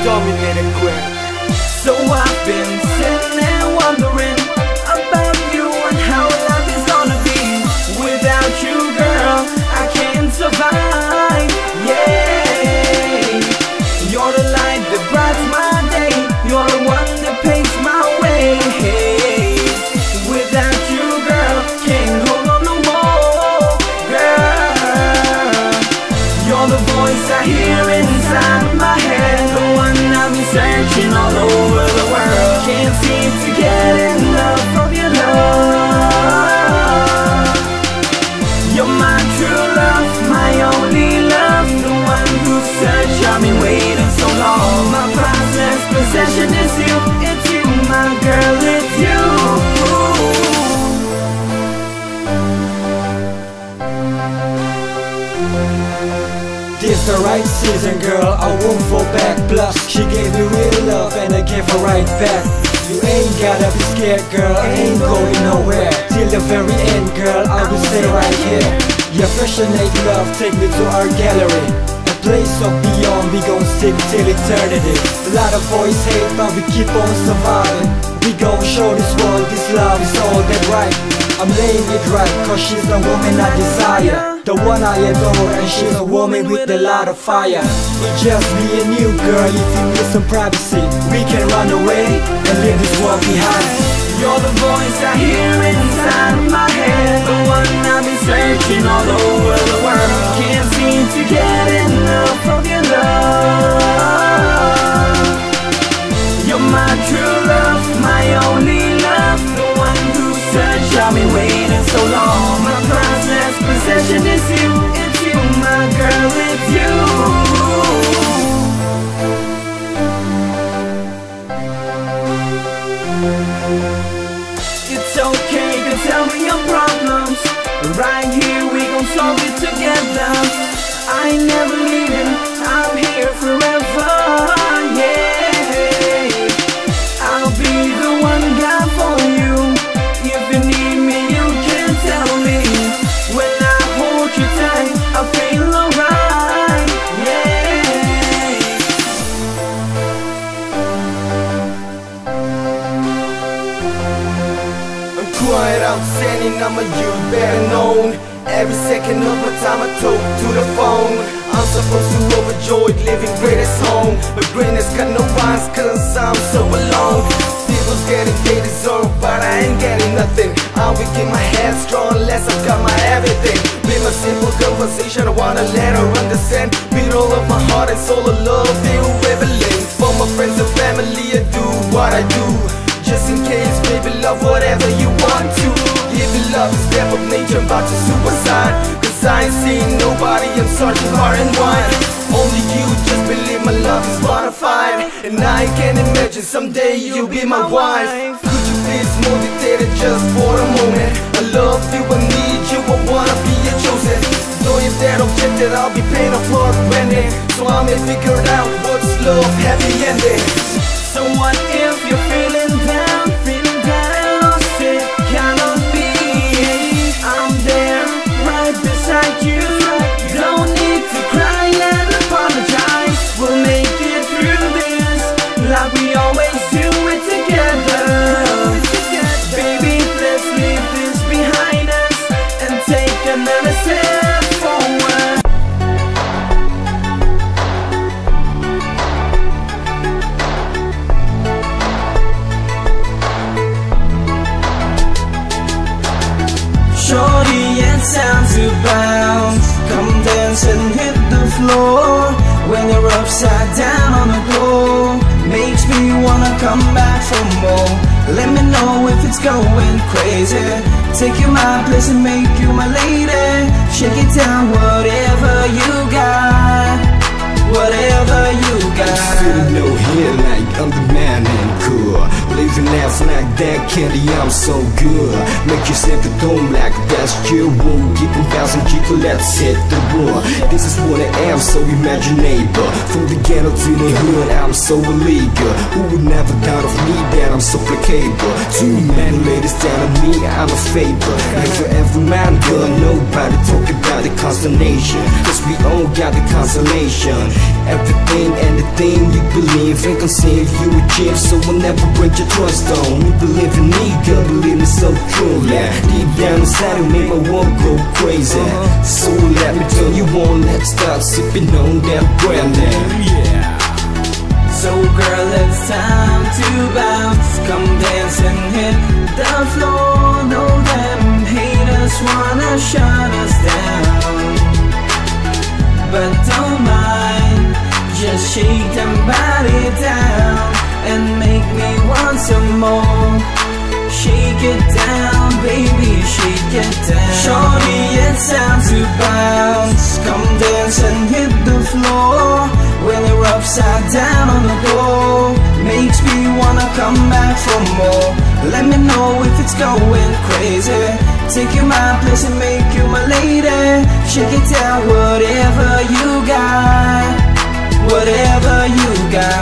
dominated queen. So I've been sitting and wondering about you and how life is gonna be. Without you, girl, I can't survive. Yeah, you're the light that brights my day. You're the one that paves my way. Without you, girl, can't hold on no more. Girl, you're the voice I hear inside my head, the one I've been searching all over the world. Can't seem to get enough of your love. You're my true love, my only love, the one whose search I've been waiting so long. My priceless possession is you, it's you, my girl, it's you. This the right season, girl, I won't fall back. Plus, she gave me real love and I gave her right back. You ain't gotta be scared, girl, I ain't going nowhere. Till the very end, girl, I will stay right here. Your passionate love, take me to our gallery, a place of beyond, we gon' stick till eternity. A lot of boys hate, but we keep on surviving. We gon' show this world this love is all that right. I'm laying it right, cause she's the woman I desire, the one I adore, and she's a woman with a lot of fire. It's just me and you, girl, if you need some privacy, we can run away and leave this world behind. You're the voice I hear inside my head, the one I've been searching all over the world. Can't seem to get enough of your love. You're my true love, my only love, the one whose search I've been waiting so long. My priceless possession is you, it's you, my girl, it's you. It's okay to tell me your problems, right here we gon' solve it together. I ain't never leaving, I'm here forever, yeah. I'll be the one guy for you. If you need me, you can tell me. When I hold you tight, I feel alright, yeah. I'm quiet, outstanding, I'm a youth better known. Every second of my time I talk to the phone. I'm supposed to overjoyed, living greatest home, but greatness got no eyes cause I'm so alone. People's getting they deserve, but I ain't getting nothing. I'm weak in my head, strong unless I've got my everything. With my simple conversation, I wanna let her understand. With all of my heart and soul of love, they will reveling. For my friends and family, I do what I do, just in case, baby, love whatever you want to. Give me love, a step of nature, I'm about to suicide, cause I ain't seeing nobody, I'm searching far and wide. Only you, just believe my love is modified, and I can imagine someday you'll be my wife. Could you please meditate it just for a moment? I love you, I need you, I wanna be your chosen. Though if that objected, I'll be paying a floor renting, so I may figure out what's love, happy ending. So what if you're feeling down, lost it cannot be. I'm there, right beside you. Don't need to cry and apologize. We'll make it through this, like we always do it together. Baby, let's leave this behind us and take another step forward. Shorty, it's time to bounce. Come dance and hit the floor. When you're upside down on the floor, makes me wanna come back for more. Let me know if it's going crazy. Take you my place and make you my lady. Shake it down, whatever you got, whatever you got. I'm sitting no here like I'm the man and cool. Living life like that candy, I'm so good. Make yourself at home like that's your rule. Keep on bouncing, jiggle, let's hit the road. This is what I am, so imaginable. From the ghetto to the hood, I'm so illegal. Who would never doubt of me that I'm so placable? Too many ladies telling me I'm a favor. And for every man, girl, nobody talk about the consternation, cause we all got the consolation. Everything and the everything you believe and can see if you achieve. So I'll never break your trust on. You believe in me, girl, believe me so truly. Deep down inside you make my world go crazy. So let me turn you on, let's start sipping on that brandy. So girl, it's time to bounce. Come dance and hit the floor. Know them haters wanna shut us down, but don't mind, just shake them body down and make me want some more. Shake it down, baby, shake it down. Shorty, it's time to bounce. Come dance and hit the floor. When you're upside down on the floor, makes me wanna come back for more. Let me know if it's going crazy. Take you my place and make you my lady. Shake it down, whatever you got, whatever you got.